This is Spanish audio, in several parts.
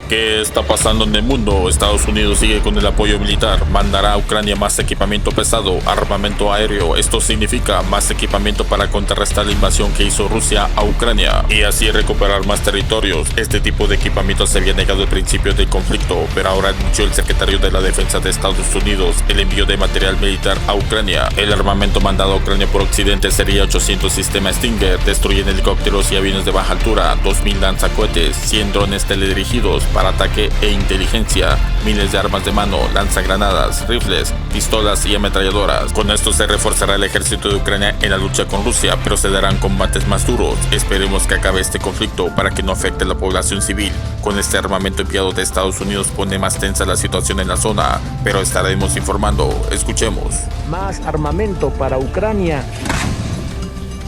¿Qué está pasando en el mundo? Estados Unidos sigue con el apoyo militar, mandará a Ucrania más equipamiento pesado, armamento aéreo. Esto significa más equipamiento para contrarrestar la invasión que hizo Rusia a Ucrania y así recuperar más territorios. Este tipo de equipamiento se había negado al principio del conflicto, pero ahora anunció el secretario de la Defensa de Estados Unidos el envío de material militar a Ucrania. El armamento mandado a Ucrania por Occidente sería 800 sistemas Stinger, destruyen helicópteros y aviones de baja altura, 2000 lanzacohetes, 100 drones teledirigidos para ataque e inteligencia, miles de armas de mano, lanzagranadas, rifles, pistolas y ametralladoras. Con esto se reforzará el ejército de Ucrania en la lucha con Rusia, pero se darán combates más duros. Esperemos que acabe este conflicto para que no afecte a la población civil. Con este armamento enviado de Estados Unidos pone más tensa la situación en la zona, pero estaremos informando. Escuchemos. Más armamento para Ucrania.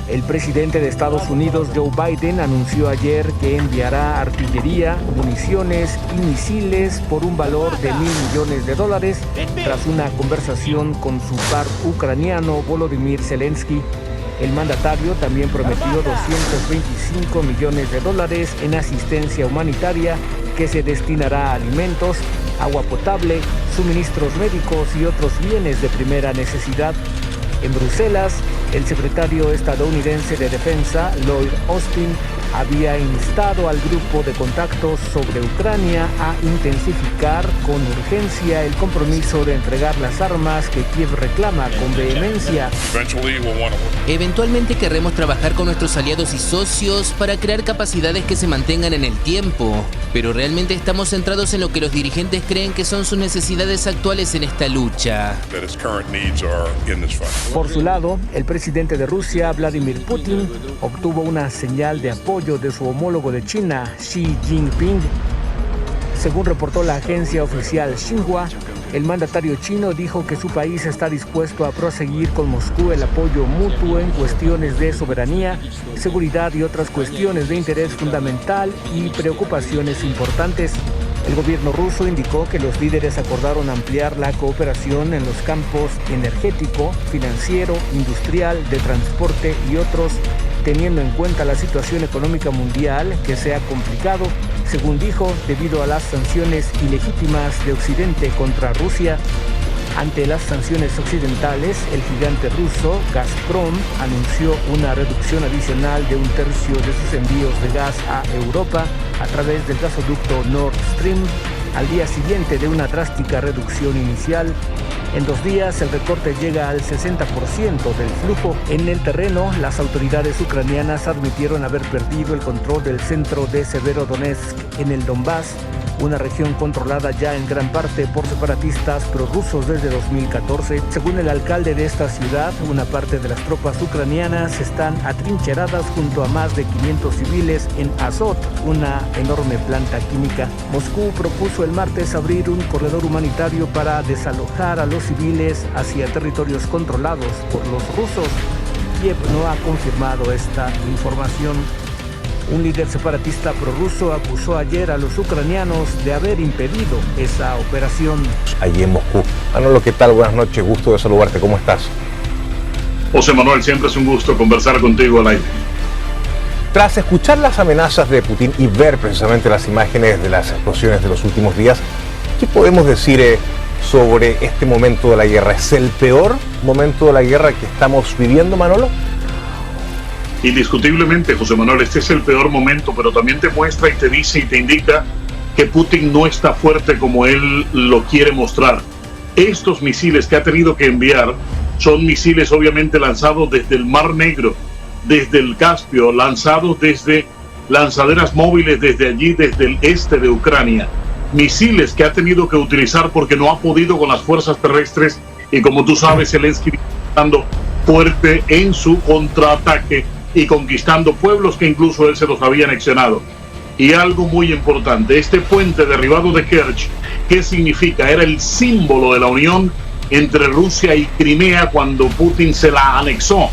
El presidente de Estados Unidos, Joe Biden, anunció ayer que enviará artillería, municiones y misiles por un valor de $1.000 millones tras una conversación con su par ucraniano, Volodymyr Zelensky. El mandatario también prometió $225 millones en asistencia humanitaria que se destinará a alimentos, agua potable, suministros médicos y otros bienes de primera necesidad. En Bruselas, el secretario estadounidense de Defensa, Lloyd Austin, había instado al grupo de contactos sobre Ucrania a intensificar con urgencia el compromiso de entregar las armas que Kiev reclama con vehemencia. Eventualmente querremos trabajar con nuestros aliados y socios para crear capacidades que se mantengan en el tiempo, pero realmente estamos centrados en lo que los dirigentes creen que son sus necesidades actuales en esta lucha. Por su lado, el presidente de Rusia, Vladimir Putin, obtuvo una señal de apoyo de su homólogo de China, Xi Jinping. Según reportó la agencia oficial Xinhua, el mandatario chino dijo que su país está dispuesto a proseguir con Moscú el apoyo mutuo en cuestiones de soberanía, seguridad y otras cuestiones de interés fundamental y preocupaciones importantes. El gobierno ruso indicó que los líderes acordaron ampliar la cooperación en los campos energético, financiero, industrial, de transporte y otros, teniendo en cuenta la situación económica mundial que se ha complicado, según dijo, debido a las sanciones ilegítimas de Occidente contra Rusia. Ante las sanciones occidentales, el gigante ruso Gazprom anunció una reducción adicional de 1/3 de sus envíos de gas a Europa a través del gasoducto Nord Stream, al día siguiente de una drástica reducción inicial. En 2 días, el recorte llega al 60% del flujo. En el terreno, las autoridades ucranianas admitieron haber perdido el control del centro de Severodonetsk en el Donbass, una región controlada ya en gran parte por separatistas prorrusos desde 2014. Según el alcalde de esta ciudad, una parte de las tropas ucranianas están atrincheradas junto a más de 500 civiles en Azot, una enorme planta química. Moscú propuso el martes abrir un corredor humanitario para desalojar a los civiles hacia territorios controlados por los rusos. Kiev no ha confirmado esta información. Un líder separatista prorruso acusó ayer a los ucranianos de haber impedido esa operación. Allí en Moscú. Manolo, ¿qué tal? Buenas noches, gusto de saludarte. ¿Cómo estás? José Manuel, siempre es un gusto conversar contigo al aire. Tras escuchar las amenazas de Putin y ver precisamente las imágenes de las explosiones de los últimos días, ¿qué podemos decir sobre este momento de la guerra? ¿Es el peor momento de la guerra que estamos viviendo, Manolo? Indiscutiblemente, José Manuel, este es el peor momento, pero también te muestra y te dice y te indica que Putin no está fuerte como él lo quiere mostrar. Estos misiles que ha tenido que enviar son misiles obviamente lanzados desde el Mar Negro, desde el Caspio, lanzados desde lanzaderas móviles desde allí, desde el este de Ucrania. Misiles que ha tenido que utilizar porque no ha podido con las fuerzas terrestres y, como tú sabes, Zelensky está fuerte en su contraataque y conquistando pueblos que incluso él se los había anexionado. Y algo muy importante, este puente derribado de Kerch, ¿qué significa? Era el símbolo de la unión entre Rusia y Crimea cuando Putin se la anexó.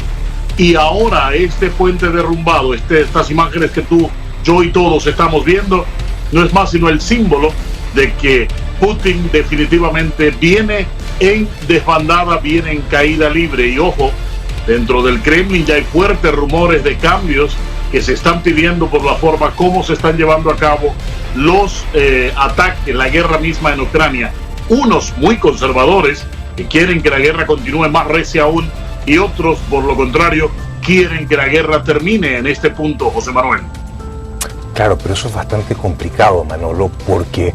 Y ahora este puente derrumbado, estas imágenes que tú, yo y todos estamos viendo, no es más sino el símbolo de que Putin definitivamente viene en desbandada, viene en caída libre. Y ojo, dentro del Kremlin ya hay fuertes rumores de cambios que se están pidiendo por la forma como se están llevando a cabo los ataques, la guerra misma en Ucrania. Unos muy conservadores que quieren que la guerra continúe más recia aún, y otros, por lo contrario, quieren que la guerra termine en este punto, José Manuel. Claro, pero eso es bastante complicado, Manolo, porque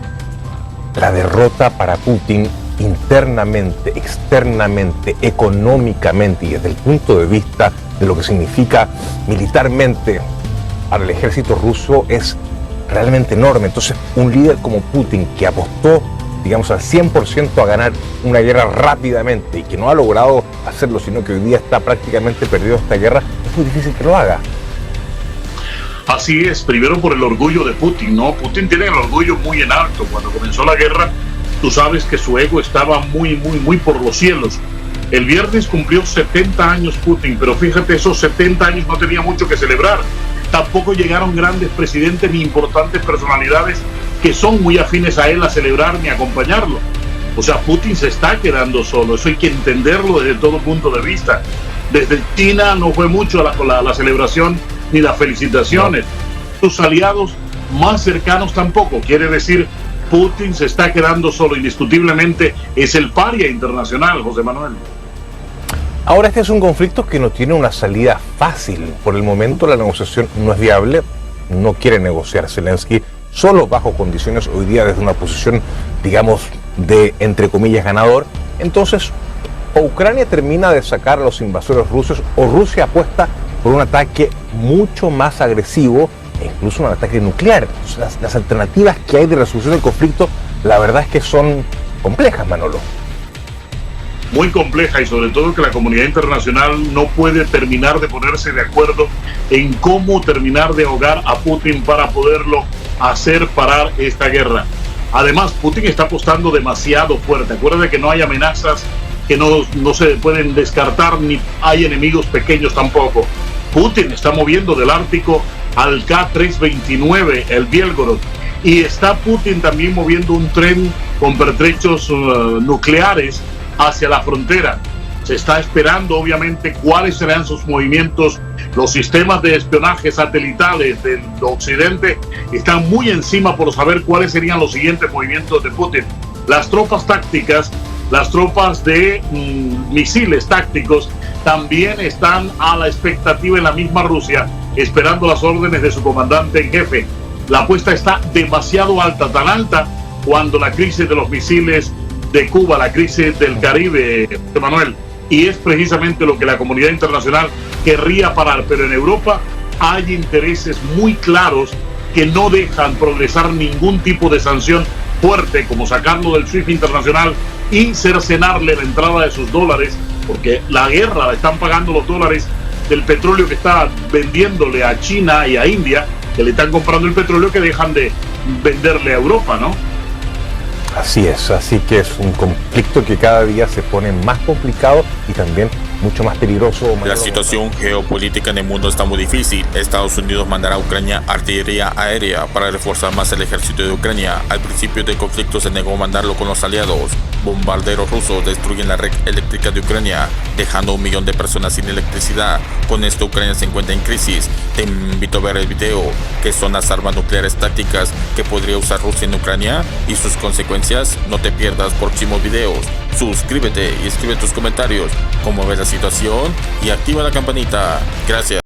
la derrota para Putin internamente, externamente, económicamente y desde el punto de vista de lo que significa militarmente para el ejército ruso es realmente enorme. Entonces, un líder como Putin, que apostó, digamos, al 100% a ganar una guerra rápidamente y que no ha logrado hacerlo, sino que hoy día está prácticamente perdido esta guerra, es muy difícil que lo haga. Así es, primero por el orgullo de Putin, ¿no? Putin tiene el orgullo muy en alto. Cuando comenzó la guerra, tú sabes que su ego estaba muy por los cielos. El viernes cumplió 70 años Putin, pero fíjate, esos 70 años no tenía mucho que celebrar. Tampoco llegaron grandes presidentes ni importantes personalidades que son muy afines a él a celebrar ni a acompañarlo. O sea, Putin se está quedando solo, eso hay que entenderlo desde todo punto de vista. Desde China no fue mucho la celebración ni las felicitaciones. Sus aliados más cercanos tampoco. Quiere decir, Putin se está quedando solo, indiscutiblemente es el paria internacional, José Manuel. Ahora, este es un conflicto que no tiene una salida fácil. Por el momento la negociación no es viable, no quiere negociar Zelensky, solo bajo condiciones hoy día desde una posición, digamos, de, entre comillas, ganador. Entonces, o Ucrania termina de sacar a los invasores rusos, o Rusia apuesta por un ataque mucho más agresivo, e incluso un ataque nuclear. Las alternativas que hay de resolución del conflicto, la verdad es que son complejas, Manolo. Muy compleja, y sobre todo que la comunidad internacional no puede terminar de ponerse de acuerdo en cómo terminar de ahogar a Putin para poderlo hacer parar esta guerra. Además, Putin está apostando demasiado fuerte. Acuérdate que no hay amenazas que no se pueden descartar, ni hay enemigos pequeños tampoco. Putin está moviendo del Ártico al K-329, el Bielgorod, y está Putin también moviendo un tren con pertrechos nucleares hacia la frontera. Se está esperando, obviamente, cuáles serán sus movimientos. Los sistemas de espionaje satelitales del occidente están muy encima por saber cuáles serían los siguientes movimientos de Putin. Las tropas tácticas, las tropas de misiles tácticos también están a la expectativa en la misma Rusia, esperando las órdenes de su comandante en jefe. La apuesta está demasiado alta, tan alta cuando la crisis de los misiles de Cuba, la crisis del Caribe, Manuel, y es precisamente lo que la comunidad internacional querría parar, pero en Europa hay intereses muy claros que no dejan progresar ningún tipo de sanción fuerte, como sacarlo del SWIFT internacional y cercenarle la entrada de sus dólares, porque la guerra la están pagando los dólares del petróleo que está vendiéndole a China y a India, que le están comprando el petróleo que dejan de venderle a Europa, ¿no? Así es, así que es un conflicto que cada día se pone más complicado y también mucho más peligroso. La situación geopolítica en el mundo está muy difícil. Estados Unidos mandará a Ucrania artillería aérea para reforzar más el ejército de Ucrania. Al principio del conflicto se negó a mandarlo con los aliados. Bombarderos rusos destruyen la red eléctrica de Ucrania, dejando 1 millón de personas sin electricidad. Con esto Ucrania se encuentra en crisis. Te invito a ver el video, que son las armas nucleares tácticas que podría usar Rusia en Ucrania y sus consecuencias. No te pierdas próximos videos. Suscríbete y escribe tus comentarios, cómo ves la situación, y activa la campanita. Gracias.